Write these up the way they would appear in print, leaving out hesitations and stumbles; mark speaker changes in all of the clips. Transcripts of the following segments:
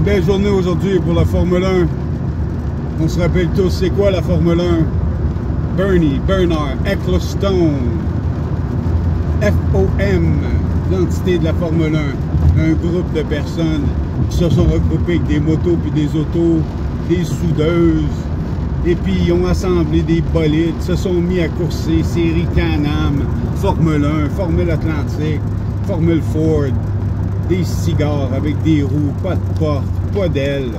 Speaker 1: belle journée aujourd'hui pour la Formule 1. On se rappelle tous, c'est quoi la Formule 1? Bernard Ecclestone, FOM, l'entité de la Formule 1. Un groupe de personnes qui se sont regroupées avec des motos puis des autos, des soudeuses, et puis ils ont assemblé des bolides, se sont mis à courser, série Can-Am, Formule 1, Formule Atlantique, Formule Ford, des cigares avec des roues, pas de porte, pas d'ailes.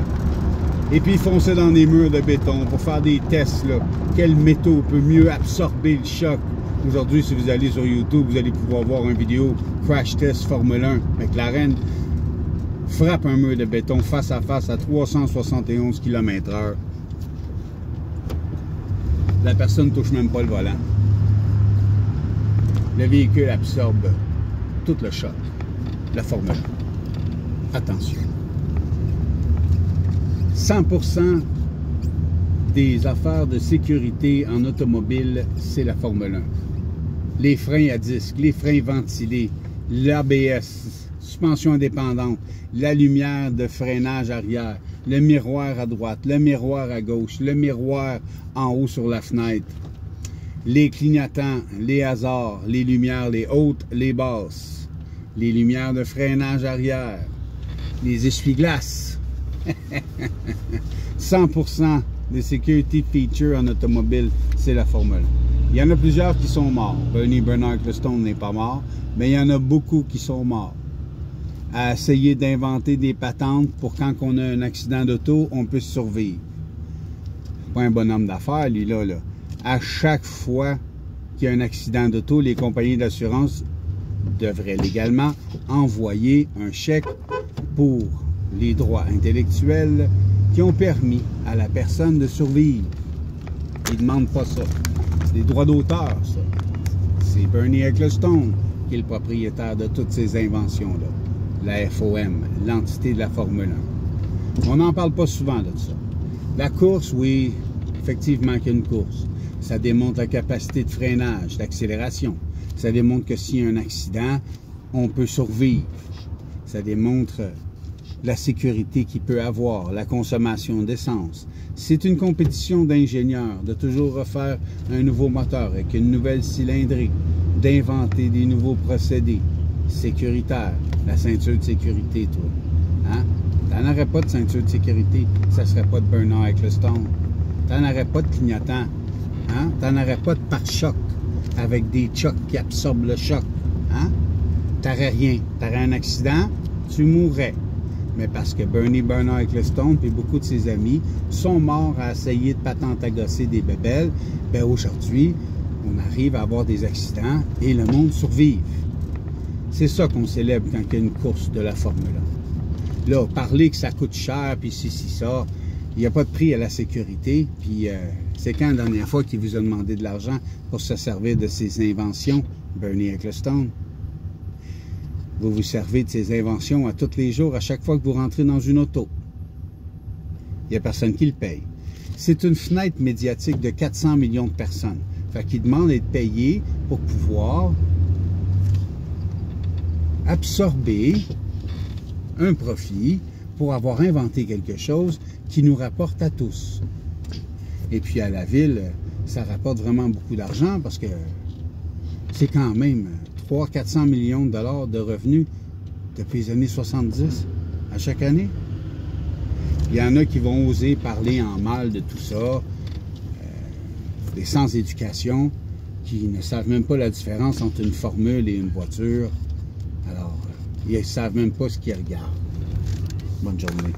Speaker 1: Et puis ils fonçaient dans des murs de béton pour faire des tests, là. Quel métaux peut mieux absorber le choc. Aujourd'hui, si vous allez sur YouTube, vous allez pouvoir voir une vidéo Crash Test Formule 1. McLaren frappe un mur de béton face à 371 km/h. La personne ne touche même pas le volant. Le véhicule absorbe tout le choc. La Formule 1. Attention. 100% des affaires de sécurité en automobile, c'est la Formule 1. Les freins à disque, les freins ventilés, l'ABS, suspension indépendante, la lumière de freinage arrière, le miroir à droite, le miroir à gauche, le miroir en haut sur la fenêtre, les clignotants, les hasards, les lumières, les hautes, les basses, les lumières de freinage arrière, les essuie-glaces. 100% des security features en automobile, c'est la Formule 1. Il y en a plusieurs qui sont morts. Bernard Ecclestone n'est pas mort, mais il y en a beaucoup qui sont morts. À essayer d'inventer des patentes pour quand on a un accident d'auto, on puisse survivre. C'est pas un bonhomme d'affaires, lui, là. À chaque fois qu'il y a un accident d'auto, les compagnies d'assurance devraient légalement envoyer un chèque pour les droits intellectuels qui ont permis à la personne de survivre. Ils ne demandent pas ça. C'est des droits d'auteur, ça. C'est Bernie Ecclestone qui est le propriétaire de toutes ces inventions-là. La FOM, l'entité de la Formule 1. On n'en parle pas souvent de ça. La course, oui, effectivement qu'il y a une course. Ça démontre la capacité de freinage, d'accélération. Ça démontre que s'il y a un accident, on peut survivre. Ça démontre la sécurité qu'il peut avoir, la consommation d'essence. C'est une compétition d'ingénieurs, de toujours refaire un nouveau moteur avec une nouvelle cylindrée, d'inventer des nouveaux procédés sécuritaires. La ceinture de sécurité, toi. Hein? T'en aurais pas de ceinture de sécurité, ça serait pas de Bernard Ecclestone. T'en aurais pas de clignotant. Hein? T'en aurais pas de pare-choc avec des chocs qui absorbent le choc. Hein? T'aurais rien. T'aurais un accident, tu mourrais. Mais parce que Bernard Ecclestone et beaucoup de ses amis sont morts à essayer de patente à gosser des bébelles, ben aujourd'hui, on arrive à avoir des accidents et le monde survive. C'est ça qu'on célèbre quand il y a une course de la Formule 1. Là, parler que ça coûte cher, puis si, ça, il n'y a pas de prix à la sécurité, puis c'est quand la dernière fois qu'il vous a demandé de l'argent pour se servir de ses inventions, Bernie Ecclestone? Vous vous servez de ces inventions à tous les jours, à chaque fois que vous rentrez dans une auto. Il n'y a personne qui le paye. C'est une fenêtre médiatique de 400 millions de personnes. Fait qu'il demande d'être payé pour pouvoir absorber un profit pour avoir inventé quelque chose qui nous rapporte à tous. Et puis à la ville, ça rapporte vraiment beaucoup d'argent parce que c'est quand même 300-400 millions de dollars de revenus depuis les années 70 à chaque année. Il y en a qui vont oser parler en mal de tout ça, des sans-éducation, qui ne savent même pas la différence entre une formule et une voiture. Alors, ils ne savent même pas ce qu'ils regardent. Bonne journée.